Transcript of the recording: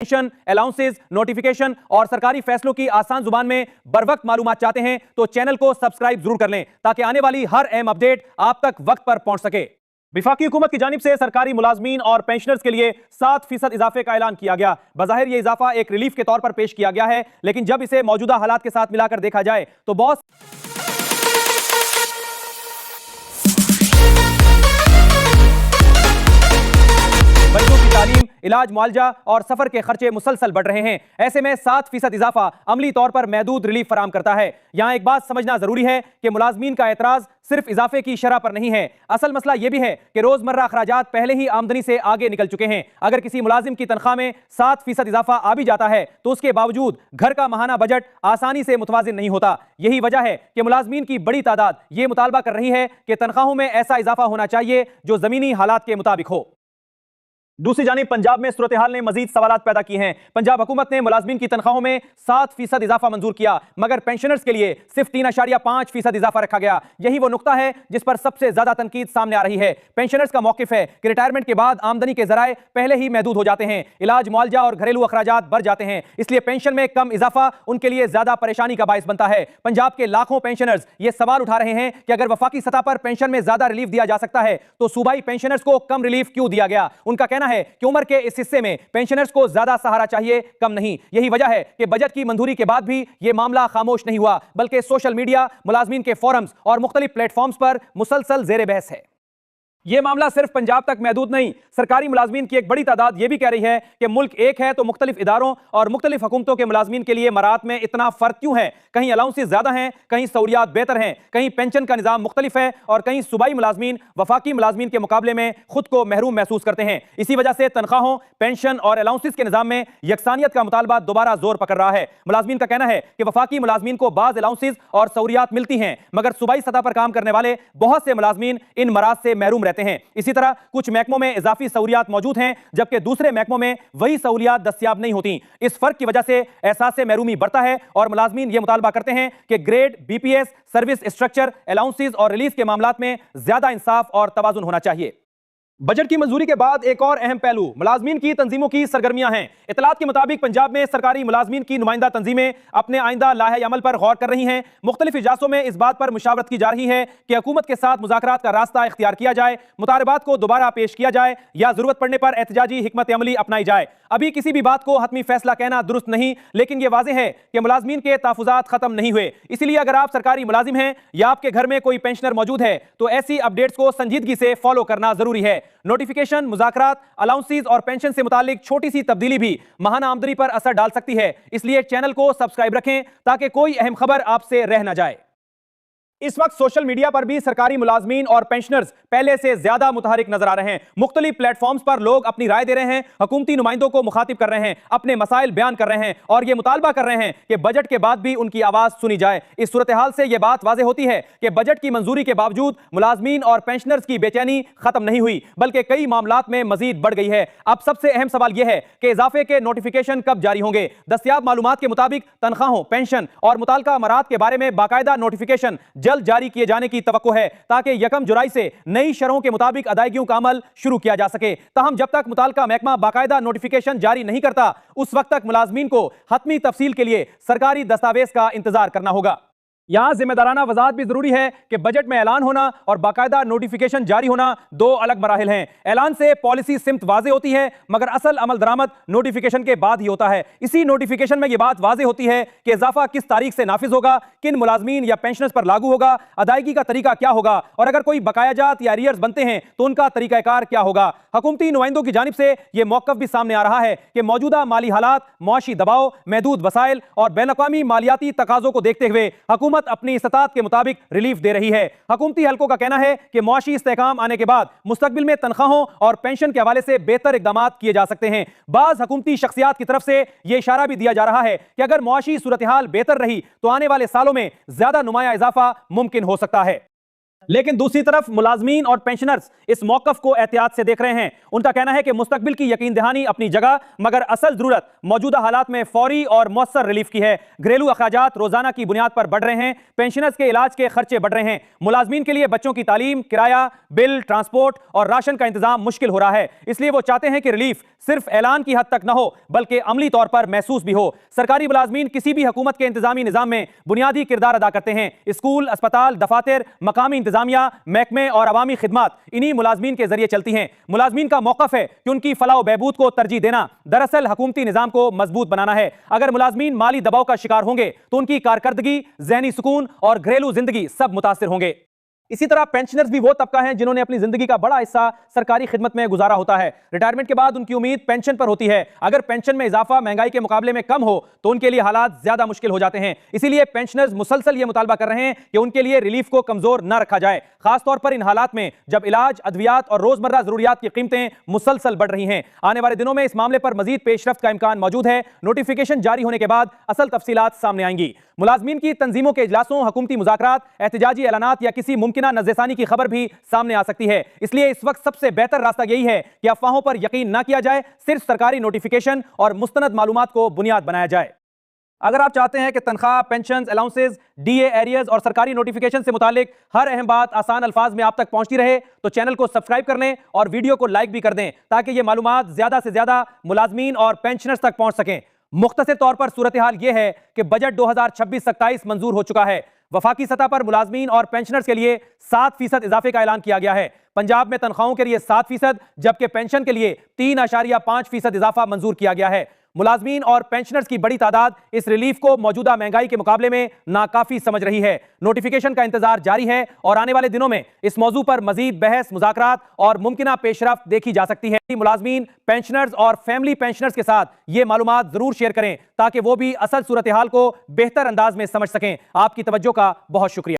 Pension, allowances, notification और सरकारी फैसलों की आसान जुबान में बरवक्त मालूमात चाहते हैं तो चैनल को सब्सक्राइब जरूर कर लें ताकि आने वाली हर अहम अपडेट आप तक वक्त पर पहुंच सके। वफाकी हुकूमत की जानिब से सरकारी मुलाजमीन और पेंशनर्स के लिए 7% इजाफे का ऐलान किया गया। बज़ाहिर यह इजाफा एक रिलीफ के तौर पर पेश किया गया है, लेकिन जब इसे मौजूदा हालात के साथ मिलाकर देखा जाए तो बहुत बच्चों की तालीम, इलाज, मुआवजा और सफर के खर्चे मुसलसल बढ़ रहे हैं। ऐसे में 7% इजाफा अमली तौर पर महदूद रिलीफ फराम करता है। यहां एक बात समझना जरूरी है कि मुलाजमीन का एतराज सिर्फ इजाफे की शरह पर नहीं है। असल मसला यह भी है कि रोजमर्रा अखराजात पहले ही आमदनी से आगे निकल चुके हैं। अगर किसी मुलाजिम की तनख्वाह में 7% इजाफा आ भी जाता है तो उसके बावजूद घर का माहाना बजट आसानी से मुतवाजिन नहीं होता। यही वजह है कि मुलाजमीन की बड़ी तादाद यह मुतालबा कर रही है कि तनख्वाहों में ऐसा इजाफा होना चाहिए जो जमीनी हालात के मुताबिक हो। दूसरी जानिब पंजाब में सूरत हाल ने मजीद सवालात पैदा किए हैं। पंजाब हुकूमत ने मुलाजमीन की तनख्वाहों में 7% इजाफा मंजूर किया, मगर पेंशनर्स के लिए सिर्फ 3.5% इजाफा रखा गया। यही वो नुकता है जिस पर सबसे ज्यादा तनकीद सामने आ रही है। पेंशनर्स का मौकिफ है कि रिटायरमेंट के बाद आमदनी के जराए पहले ही महदूद हो जाते हैं, इलाज, मुआवजा और घरेलू अखराजात बढ़ जाते हैं, इसलिए पेंशन में कम इजाफा उनके लिए ज्यादा परेशानी का बायस बनता है। पंजाब के लाखों पेंशनर्स ये सवाल उठा रहे हैं कि अगर वफाकी सतह पर पेंशन में ज्यादा रिलीफ दिया जा सकता है तो सूबाई पेंशनर्स को कम रिलीफ क्यों दिया गया। उनका कहना है कि उम्र के इस हिस्से में पेंशनर्स को ज्यादा सहारा चाहिए, कम नहीं। यही वजह है कि बजट की मंजूरी के बाद भी यह मामला खामोश नहीं हुआ, बल्कि सोशल मीडिया, मुलाजमीन के फोरम्स और मुख्तलिफ प्लेटफॉर्म्स पर मुसलसल जेर बहस है। यह मामला सिर्फ पंजाब तक महदूद नहीं, सरकारी मुलाजमीन की एक बड़ी तादाद यह भी कह रही है कि मुल्क एक है तो मुख्तलिफ इदारों और मुख्तलिफ हुकूमतों के मुलाजमीन के लिए मरात में इतना फर्क क्यों है। कहीं अलाउंसेस ज्यादा हैं, कहीं सहूलियात बेहतर हैं, कहीं पेंशन का निजाम मुख्तलिफ है और कहीं सूबाई मुलाजमीन वफाकी मुलाजमीन के मुकाबले में खुद को महरूम महसूस करते हैं। इसी वजह से तनख्वाहों, पेंशन और अलाउंसेस के निजाम में यकसानियत का मुतालबा दोबारा जोर पकड़ रहा है। मुलाजमीन का कहना है कि वफाकी मुलाजमीन को बाज अलाउंसेस और सहूलियात मिलती हैं, मगर सूबाई सतह पर काम करने वाले बहुत से मुलाजमीन इन मराज से महरूम रहते हैं। इसी तरह कुछ महकमों में इजाफी सहूलियात मौजूद हैं, जबकि दूसरे महकमों में वही सहूलियात दस्तयाब नहीं होती। इस फर्क की वजह से एहसास महरूमी बढ़ता है और मुलाजमीन यह मुतालबा करते हैं कि grade, BPS, service structure, allowances और रिलीज के मामलात में ज्यादा इंसाफ और तवाजुन होना चाहिए। बजट की मंजूरी के बाद एक और अहम पहलू मुलाजमीन की तंजीमों की सरगर्मियां हैं। इतलात के मुताबिक पंजाब में सरकारी मुलाजमीन की नुमाइंदा तंजीमें अपने आइंदा लाहे अमल पर गौर कर रही हैं। मुख्तलिफ इजलासों में इस बात पर मुशावरत की जा रही है कि हुकूमत के साथ मुज़ाकरात का रास्ता इख्तियार किया जाए, मुतालबात को दोबारा पेश किया जाए या जरूरत पड़ने पर एहतजाजी हिकमत अमली अपनाई जाए। अभी किसी भी बात को हतमी फैसला कहना दुरुस्त नहीं, लेकिन यह वाज़ेह है कि मुलाजमीन के तहफ़्फ़ुज़ात खत्म नहीं हुए। इसलिए अगर आप सरकारी मुलाजिम हैं या आपके घर में कोई पेंशनर मौजूद है तो ऐसी अपडेट्स को संजीदगी से फॉलो करना जरूरी है। नोटिफिकेशन, मुज़ाकरात, अलाउंसेस और पेंशन से मुतालिक छोटी सी तब्दीली भी माहाना आमदनी पर असर डाल सकती है, इसलिए चैनल को सब्सक्राइब रखें ताकि कोई अहम खबर आपसे रह न जाए। इस वक्त सोशल मीडिया पर भी सरकारी मुलाजमीन और पेंशनर्स पहले से ज्यादा मुतहरिक नजर आ रहे हैं। मुख्तलिफ प्लेटफॉर्म्स पर लोग अपनी राय दे रहे हैं, हुकूमती नुमाइंदों को मुखातिब कर रहे हैं, अपने मसाइल बयान कर रहे हैं और यह मुतालबा कर रहे हैं कि बजट के बाद भी उनकी आवाज सुनी जाए। इस सूरत हाल से यह बात वाज़ेह होती है कि बजट की मंजूरी के बावजूद मुलाजमीन और पेंशनर्स की बेचैनी खत्म नहीं हुई, बल्कि कई मामलात में मजीद बढ़ गई है। अब सबसे अहम सवाल यह है कि इजाफे के नोटिफिकेशन कब जारी होंगे। दस्तयाब मालूमात के मुताबिक तनख्वाहों, पेंशन और मुताल्लिका अमरात के बारे में बाकायदा नोटिफिकेशन जल्द जारी किए जाने की तवक्को है ताकि 1 जुलाई से नई शरहों के मुताबिक अदायगियों का अमल शुरू किया जा सके। ताहम जब तक मुताल्लिका महकमा बाकायदा नोटिफिकेशन जारी नहीं करता उस वक्त तक मुलाजमीन को हतमी तफसील के लिए सरकारी दस्तावेज का इंतजार करना होगा। यहां जिम्मेदाराना वजाहत भी जरूरी है कि बजट में ऐलान होना और बाकायदा नोटिफिकेशन जारी होना दो अलग मराहिल हैं। ऐलान से पॉलिसी सिमत वाज़ेह होती है, मगर असल अमल दरामद नोटिफिकेशन के बाद ही होता है। इसी नोटिफिकेशन में यह बात वाज़ेह होती है कि इजाफा किस तारीख से नाफिज होगा, किन मुलाजमीन या पेंशनर्स पर लागू होगा, अदायगी का तरीका क्या होगा और अगर कोई बकायाजात या अरियर्स बनते हैं तो उनका तरीकाकार क्या होगा। हुकूमती नुमाइंदों की जानिब से यह मौक़िफ़ भी सामने आ रहा है कि मौजूदा माली हालात, मुआशी दबाव, महदूद वसाइल और बैनुल-अक़वामी मालियाती तकाज़ों को देखते हुए हुकूमत अपनी इस्तात के मुताबिक रिलीफ दे रही है। हुकूमती हलकों का कहना है कि मुआशी इस्तेहकाम आने के बाद मुस्तकबिल में तनख्वाहों और पेंशन के हवाले से बेहतर इकदाम किए जा सकते हैं। बाज़ हुकूमती शख्सियात की तरफ से यह इशारा भी दिया जा रहा है कि अगर मुआशी सूरत हाल बेहतर रही तो आने वाले सालों में ज्यादा नुमाया इजाफा मुमकिन हो सकता है। लेकिन दूसरी तरफ मुलाजमीन और पेंशनर्स इस मौकफ को एहतियात से देख रहे हैं। उनका कहना है कि मुस्तकबिल की यकीन दहानी अपनी जगह, मगर असल जरूरत मौजूदा हालात में फौरी और मौसर रिलीफ की है। घरेलू अखराजात रोजाना की बुनियाद पर बढ़ रहे हैं, पेंशनर्स के इलाज के खर्चे बढ़ रहे हैं, मुलाजमीन के लिए बच्चों की तालीम, किराया, बिल, ट्रांसपोर्ट और राशन का इंतजाम मुश्किल हो रहा है। इसलिए वो चाहते हैं कि रिलीफ सिर्फ ऐलान की हद तक न हो बल्कि अमली तौर पर महसूस भी हो। सरकारी मुलाजमीन किसी भी हुकूमत के इंतजामी निजाम में बुनियादी किरदार अदा करते हैं। स्कूल, अस्पताल, दफातर, मकामी इंतजामिया, महकमे और अवामी खिदमात इन्हीं मुलाजमीन के जरिए चलती हैं। मुलाजमीन का मौकफ है कि उनकी फलाह बहबूद को तरजीह देना दरअसल हुकूमती निजाम को मजबूत बनाना है। अगर मुलाजमीन माली दबाव का शिकार होंगे तो उनकी कारकर्दगी, जहनी सुकून और घरेलू जिंदगी सब मुतासिर होंगे। इसी तरह पेंशनर्स भी वो तबका है जिन्होंने अपनी जिंदगी का बड़ा हिस्सा सरकारी खिदमत में गुजारा होता है। रिटायरमेंट के बाद उनकी उम्मीद पेंशन पर होती है। अगर पेंशन में इजाफा महंगाई के मुकाबले में कम हो तो उनके लिए हालात ज्यादा मुश्किल हो जाते हैं। इसीलिए पेंशनर्स मुसलसल ये मुतालबा कर रहे हैं कि उनके लिए रिलीफ को कमजोर न रखा जाए, खासतौर पर इन हालात में जब इलाज, अद्वियात और रोजमर्रा जरूरियात की कीमतें मुसलसल बढ़ रही हैं। आने वाले दिनों में इस मामले पर मजीद पेशरफ्त का इम्कान मौजूद है। नोटिफिकेशन जारी होने के बाद असल तफसीलात सामने आएंगी। मुलाजमीन की तंजीमों के इजलासों, हुकूमती मुज़ाकरात, एहतिजाजी ऐलानात या किसी मुमकिना नज़रसानी की खबर भी सामने आ सकती है। इसलिए इस वक्त सबसे बेहतर रास्ता यही है कि अफवाहों पर यकीन न किया जाए, सिर्फ सरकारी नोटिफिकेशन और मुस्तनद मालूमात को बुनियाद बनाया जाए। अगर आप चाहते हैं कि तनख्वाह, पेंशन, अलाउंसेज, डीए, एरियर्स और सरकारी नोटिफिकेशन से मुतालिक हर अहम बात आसान अल्फाज में आप तक पहुंचती रहे तो चैनल को सब्सक्राइब कर लें और वीडियो को लाइक भी कर दें ताकि ये मालूमात ज्यादा से ज्यादा मुलाजमीन और पेंशनर्स तक पहुंच सकें। मुख्तसर तौर पर सूरत हाल यह है कि बजट 2026-27 मंजूर हो चुका है। वफाकी सतह पर मुलाजमीन और पेंशनर्स के लिए 7% इजाफे का ऐलान किया गया है। पंजाब में तनख्वाहों के लिए 7%, जबकि पेंशन के लिए 3.5% इजाफा मंजूर किया गया है। मुलाजमीन और पेंशनर्स की बड़ी तादाद इस रिलीफ को मौजूदा महंगाई के मुकाबले में नाकाफी समझ रही है। नोटिफिकेशन का इंतजार जारी है और आने वाले दिनों में इस मौजू पर मजीद बहस, मुज़ाकरात और मुमकिना पेशरफ्त देखी जा सकती है। मुलाजमीन, पेंशनर्स और फैमिली पेंशनर्स के साथ ये मालूमात जरूर शेयर करें ताकि वो भी असल सूरत हाल को बेहतर अंदाज में समझ सकें। आपकी तवज्जो का बहुत शुक्रिया।